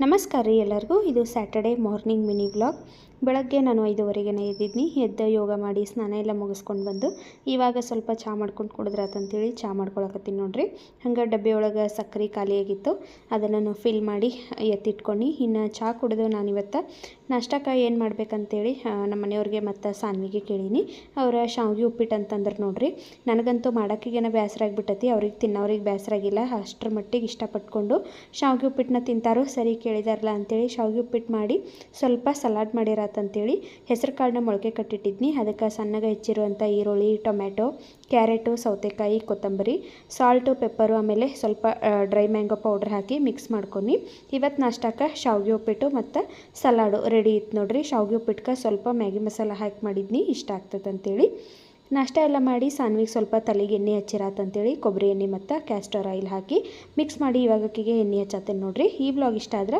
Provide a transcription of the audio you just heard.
ನಮಸ್ಕಾರ ರೀ ಎಲ್ಲರಿಗೂ. ಇದು ಸ್ಯಾಟರ್ಡೇ ಮಾರ್ನಿಂಗ್ ಮಿನಿ ವ್ಲಾಗ್. ಬೆಳಗ್ಗೆ ನಾನು 5:30ಗೆ ಎದ್ದಿದ್ನಿ. ಎದ್ದು ಯೋಗ ಮಾಡಿ ಸ್ನಾನ ಎಲ್ಲ ಮುಗಿಸ್ಕೊಂಡು ಬಂದು ಇವಾಗ ಸ್ವಲ್ಪ ಚಹಾ ಮಾಡ್ಕೊಂಡು ಕುಡಿದ್ರಾತಂತೇಳಿ ಚಹಾ ಮಾಡ್ಕೊಳಕತ್ತೀನಿ ನೋಡ್ರಿ. ಹಂಗೆ ಡಬ್ಬಿ ಒಳಗೆ ಸಕ್ಕರೆ ಖಾಲಿಯಾಗಿತ್ತು, ಅದನ್ನು ನಾನು ಫಿಲ್ ಮಾಡಿ ಎತ್ತಿಟ್ಕೊಂಡು ಇನ್ನು ಚಹಾ ಕುಡಿದು ನಾನಿವತ್ತು ನಾಷ್ಟಕ್ಕೆ ಏನು ಮಾಡ್ಬೇಕಂತೇಳಿ ನಮ್ಮ ಮನೆಯವ್ರಿಗೆ ಮತ್ತು ಸಾನ್ವಿಗೆ ಕೇಳೀನಿ. ಅವರ ಶಾವಿಗೆ ಉಪ್ಪಿಟ್ಟು ಅಂತಂದ್ರೆ ನೋಡ್ರಿ, ನನಗಂತೂ ಮಾಡೋಕ್ಕಿಗೇನೋ ಬೇಸರ ಆಗಿಬಿಟ್ಟತಿ, ಅವ್ರಿಗೆ ತಿನ್ನೋರಿಗೆ ಬೇಸರ ಆಗಿಲ್ಲ. ಅಷ್ಟರ ಮಟ್ಟಿಗೆ ಇಷ್ಟಪಟ್ಕೊಂಡು ಶಾವಿಗೆ ಉಪ್ಪಿಟ್ಟನ್ನ ತಿಂತಾರೋ. ಸರಿ ಕೇಳಿದಾರಲ್ಲ ಅಂತೇಳಿ ಶಾವಿಗೆ ಉಪ್ಪಿಟ್ಟು ಮಾಡಿ ಸ್ವಲ್ಪ ಸಲಾಡ್ ಮಾಡಿರತ್ತಂತೇಳಿ ಹೆಸರು ಕಾಳನ್ನ ಮೊಳಕೆ ಕಟ್ಟಿಟ್ಟಿದ್ನಿ. ಅದಕ್ಕೆ ಸಣ್ಣಗೆ ಹೆಚ್ಚಿರುವಂಥ ಈರುಳ್ಳಿ, ಟೊಮ್ಯಾಟೊ, ಕ್ಯಾರೆಟು, ಸೌತೆಕಾಯಿ, ಕೊತ್ತಂಬರಿ, ಸಾಲ್ಟು, ಪೆಪ್ಪರು, ಆಮೇಲೆ ಸ್ವಲ್ಪ ಡ್ರೈ ಮ್ಯಾಂಗೋ ಪೌಡ್ರ್ ಹಾಕಿ ಮಿಕ್ಸ್ ಮಾಡ್ಕೊಂಡು ಇವತ್ತು ನಾಷ್ಟಕ್ಕೆ ಶಾವಿಗೆ ಉಪ್ಪಿಟ್ಟು ಮತ್ತು ಸಲಾಡು ರೆಡಿ ಇತ್ತು ನೋಡ್ರಿ. ಶಾವಿಗೆ ಉಪ್ಪಿಟ್ಟಕ್ಕೆ ಸ್ವಲ್ಪ ಮ್ಯಾಗಿ ಮಸಾಲ ಹಾಕಿ ಮಾಡಿದ್ನಿ, ಇಷ್ಟ ಆಗ್ತದೆ ಅಂತೇಳಿ. ನಾಷ್ಟ ಎಲ್ಲ ಮಾಡಿ ಸಾನ್ವಿಗೆ ಸ್ವಲ್ಪ ತಲೆಗೆ ಎಣ್ಣೆ ಹಚ್ಚಿರಾತಂತೇಳಿ ಕೊಬ್ಬರಿ ಎಣ್ಣೆ ಮತ್ತು ಕ್ಯಾಸ್ಟರ್ ಆಯಿಲ್ ಹಾಕಿ ಮಿಕ್ಸ್ ಮಾಡಿ ಇವಾಗಕ್ಕಿಗೆ ಎಣ್ಣೆ ಹಚ್ಚತ್ತೇನೆ ನೋಡ್ರಿ. ಈ ವ್ಲಾಗ್ ಇಷ್ಟ ಆದ್ರೆ